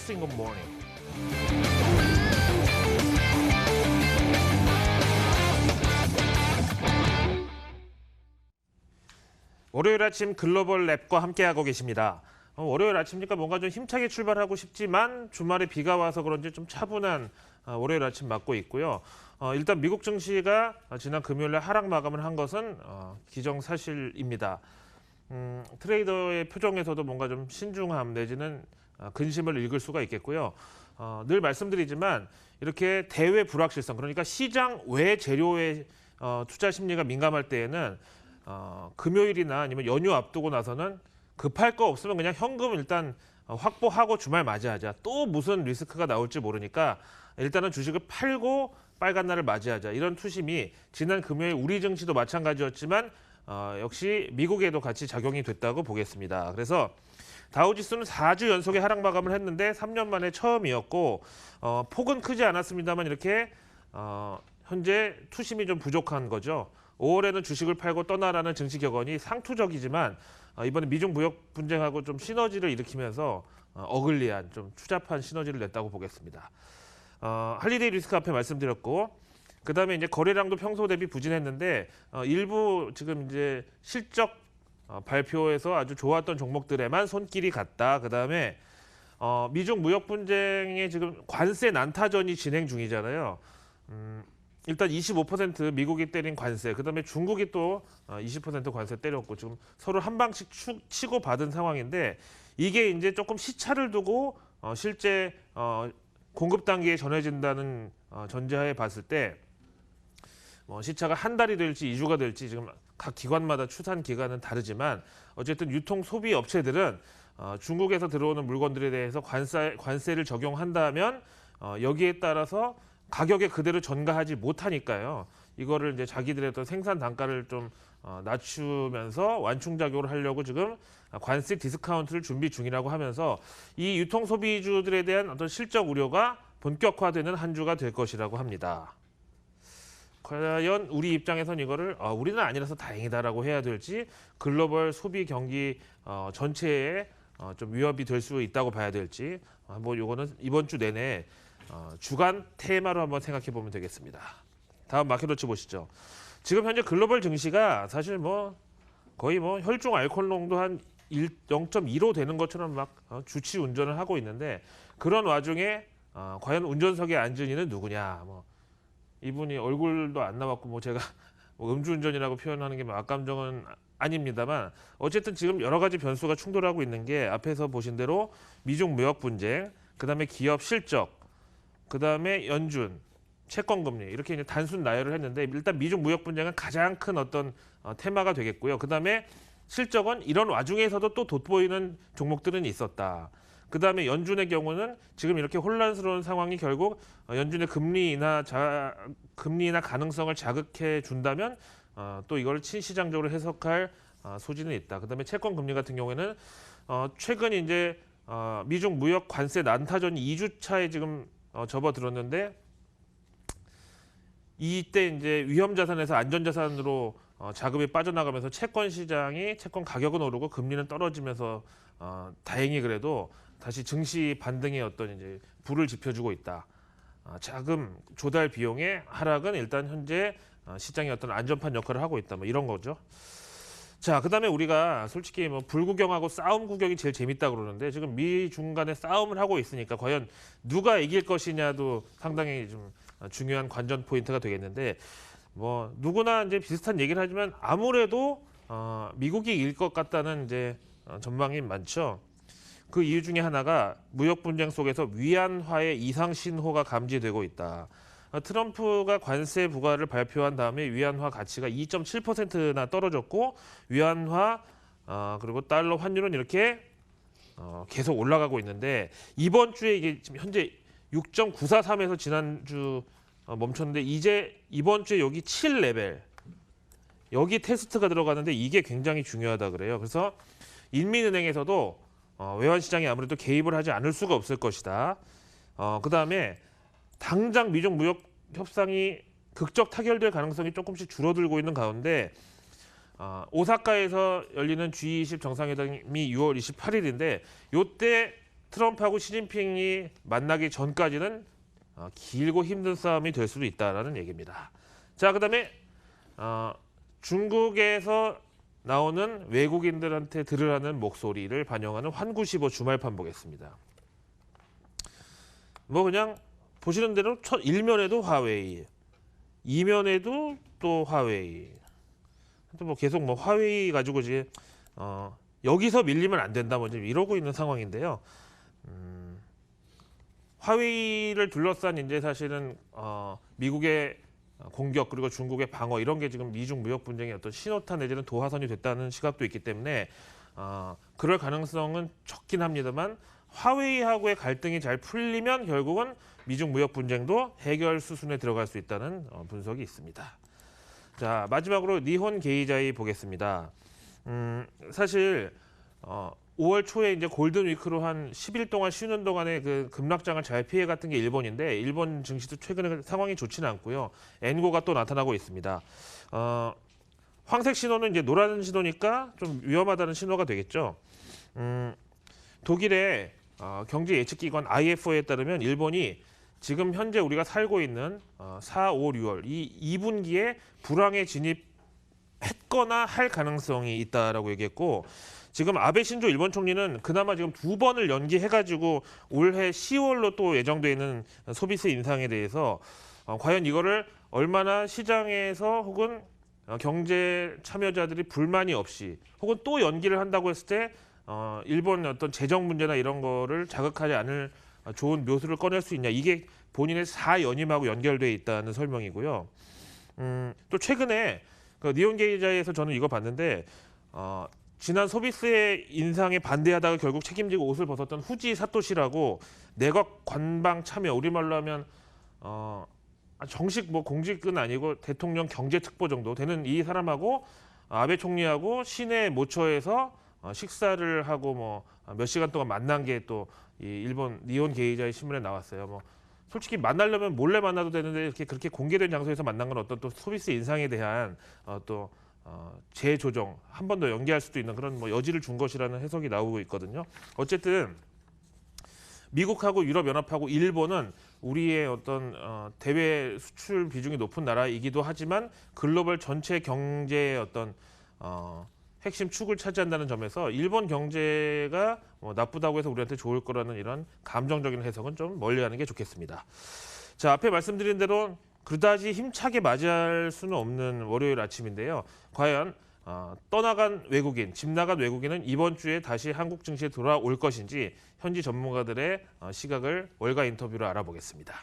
First Thing in the Morning. 월요일 아침 글로벌 랩과 함께하고 계십니다. 월요일 아침이니까 뭔가 좀 힘차게 출발하고 싶지만 주말에 비가 와서 그런지 좀 차분한 월요일 아침 맞고 있고요. 일단 미국 증시가 지난 금요일에 하락 마감을 한 것은 기정사실입니다. 트레이더의 표정에서도 뭔가 좀 신중함 내지는 근심을 읽을 수가 있겠고요. 늘 말씀드리지만 이렇게 대외 불확실성, 그러니까 시장 외 재료의 투자 심리가 민감할 때에는 금요일이나 아니면 연휴 앞두고 나서는 급할 거 없으면 그냥 현금 일단 확보하고 주말 맞이하자. 또 무슨 리스크가 나올지 모르니까 일단은 주식을 팔고 빨간 날을 맞이하자. 이런 투심이 지난 금요일 우리 증시도 마찬가지였지만 역시 미국에도 같이 작용이 됐다고 보겠습니다. 그래서 다우지수는 4주 연속의 하락 마감을 했는데 3년 만에 처음이었고 폭은 크지 않았습니다만 이렇게 현재 투심이 좀 부족한 거죠. 5월에는 주식을 팔고 떠나라는 증시 격언이 상투적이지만 이번에 미중 무역 분쟁하고 좀 시너지를 일으키면서 어글리한 좀 추잡한 시너지를 냈다고 보겠습니다. 할리데이 리스크 앞에 말씀드렸고 그다음에 이제 거래량도 평소 대비 부진했는데 일부 지금 이제 실적 발표에서 아주 좋았던 종목들에만 손길이 갔다. 그다음에 미중 무역 분쟁에 지금 관세 난타전이 진행 중이잖아요. 일단 25% 미국이 때린 관세, 그다음에 중국이 또 20% 관세 때렸고 지금 서로 한 방씩 치고 받은 상황인데 이게 이제 조금 시차를 두고 실제 공급 단계에 전해진다는 전제하에 봤을 때 시차가 한 달이 될지 2주가 될지 지금 각 기관마다 추산 기간은 다르지만 어쨌든 유통 소비 업체들은 중국에서 들어오는 물건들에 대해서 관세를 적용한다면 여기에 따라서 가격에 그대로 전가하지 못하니까요. 이거를 이제 자기들의 어떤 생산 단가를 좀 낮추면서 완충작용을 하려고 지금 관세 디스카운트를 준비 중이라고 하면서 이 유통 소비주들에 대한 어떤 실적 우려가 본격화되는 한 주가 될 것이라고 합니다. 과연 우리 입장에선 이거를 우리는 아니라서 다행이다라고 해야 될지 글로벌 소비 경기 전체에 좀 위협이 될 수 있다고 봐야 될지 뭐 이거는 이번 주 내내 주간 테마로 한번 생각해 보면 되겠습니다. 다음 마켓워치 보시죠. 지금 현재 글로벌 증시가 사실 거의 혈중 알코올 농도 한 0.25 되는 것처럼 막 주치 운전을 하고 있는데 그런 와중에 과연 운전석에 앉은 이는 누구냐? 이분이 얼굴도 안 나왔고 제가 음주운전이라고 표현하는 게 악감정은 아닙니다만 어쨌든 지금 여러 가지 변수가 충돌하고 있는 게 앞에서 보신 대로 미중 무역 분쟁, 그다음에 기업 실적, 그다음에 연준, 채권 금리 이렇게 이제 단순 나열을 했는데 일단 미중 무역 분쟁은 가장 큰 어떤 테마가 되겠고요. 그다음에 실적은 이런 와중에서도 또 돋보이는 종목들은 있었다. 그다음에 연준의 경우는 지금 이렇게 혼란스러운 상황이 결국 연준의 금리 인하 가능성을 자극해 준다면 또 이걸 친시장적으로 해석할 소지는 있다. 그다음에 채권 금리 같은 경우에는 최근 이제 미중 무역 관세 난타전이 2주 차에 지금 접어들었는데 이때 이제 위험 자산에서 안전 자산으로 자금이 빠져나가면서 채권 시장이 채권 가격은 오르고 금리는 떨어지면서 다행히 그래도 다시 증시 반등의 어떤 이제 불을 지펴주고 있다. 자금 조달 비용의 하락은 일단 현재 시장의 어떤 안전판 역할을 하고 있다. 이런 거죠. 자, 그다음에 우리가 솔직히 불구경하고 싸움 구경이 제일 재밌다 그러는데 지금 미중 간에 싸움을 하고 있으니까 과연 누가 이길 것이냐도 상당히 좀 중요한 관전 포인트가 되겠는데 누구나 이제 비슷한 얘기를 하지만 아무래도 미국이 이길 것 같다는 이제 전망이 많죠. 그 이유 중에 하나가 무역 분쟁 속에서 위안화의 이상 신호가 감지되고 있다. 트럼프가 관세 부과를 발표한 다음에 위안화 가치가 2.7%나 떨어졌고 위안화 그리고 달러 환율은 이렇게 계속 올라가고 있는데 이번 주에 이게 지금 현재 6.943에서 지난주 멈췄는데 이제 이번 주에 여기 7레벨 여기 테스트가 들어가는데 이게 굉장히 중요하다 그래요. 그래서 인민은행에서도 외환시장에 아무래도 개입을 하지 않을 수가 없을 것이다. 그다음에 당장 미중 무역 협상이 극적 타결될 가능성이 조금씩 줄어들고 있는 가운데 오사카에서 열리는 G20 정상회담이 6월 28일인데 이때 트럼프하고 시진핑이 만나기 전까지는 길고 힘든 싸움이 될 수도 있다라는 얘기입니다. 자, 그다음에 중국에서 나오는 외국인들한테 들으라는 목소리를 반영하는 환구15 주말판 보겠습니다. 뭐 그냥 보시는 대로 첫 1면에도 화웨이, 2면에도 또 화웨이. 뭐 계속 뭐 화웨이 가지고 이제 여기서 밀리면 안 된다 뭐 지금 이러고 있는 상황인데요. 화웨이를 둘러싼 이제 사실은 미국의 공격 그리고 중국의 방어 이런 게 지금 미중 무역 분쟁의 어떤 신호탄 내지는 도화선이 됐다는 시각도 있기 때문에 그럴 가능성은 적긴 합니다만 화웨이하고의 갈등이 잘 풀리면 결국은 미중 무역 분쟁도 해결 수순에 들어갈 수 있다는 분석이 있습니다. 자, 마지막으로 니혼 게이자이 보겠습니다. 사실 5월 초에 이제 골든 위크로 한 10일 동안 쉬는 동안에 그 급락장을 잘 피해갔던 게 일본인데 일본 증시도 최근에 상황이 좋지는 않고요. 엔고가 또 나타나고 있습니다. 황색 신호는 이제 노란 신호니까 좀 위험하다는 신호가 되겠죠. 독일의 경제 예측기관 IFO에 따르면 일본이 지금 현재 우리가 살고 있는 4, 5, 6월 이 2분기에 불황에 진입했거나 할 가능성이 있다라고 얘기했고 지금 아베 신조 일본 총리는 그나마 지금 2번을 연기해가지고 올해 10월로 또 예정돼 있는 소비세 인상에 대해서 과연 이거를 얼마나 시장에서 혹은 경제 참여자들이 불만이 없이 혹은 또 연기를 한다고 했을 때 일본 어떤 재정 문제나 이런 거를 자극하지 않을 좋은 묘수를 꺼낼 수 있냐 이게 본인의 4연임하고 연결돼 있다는 설명이고요. 또 최근에 그 니혼 게이자에서 저는 이거 봤는데 지난 소비세 인상에 반대하다가 결국 책임지고 옷을 벗었던 후지 사토시라고 내각 관방 참여 우리말로 하면 정식 뭐 공직은 아니고 대통령 경제특보 정도 되는 이 사람하고 아베 총리하고 시내 모처에서 식사를 하고 뭐 몇 시간 동안 만난 게 또 이 일본 니혼 게이자의 신문에 나왔어요. 뭐 솔직히 만나려면 몰래 만나도 되는데 이렇게 그렇게 공개된 장소에서 만난 건 어떤 또 소비세 인상에 대한 또 재조정 한 번 더 연기할 수도 있는 그런 뭐 여지를 준 것이라는 해석이 나오고 있거든요. 어쨌든 미국하고 유럽연합하고 일본은 우리의 어떤 대외 수출 비중이 높은 나라이기도 하지만 글로벌 전체 경제의 어떤 핵심 축을 차지한다는 점에서 일본 경제가 나쁘다고 해서 우리한테 좋을 거라는 이런 감정적인 해석은 좀 멀리하는 게 좋겠습니다. 자, 앞에 말씀드린 대로 그다지 힘차게 맞이할 수는 없는 월요일 아침인데요. 과연 떠나간 외국인, 집 나간 외국인은 이번 주에 다시 한국 증시에 돌아올 것인지 현지 전문가들의 시각을 월가 인터뷰로 알아보겠습니다.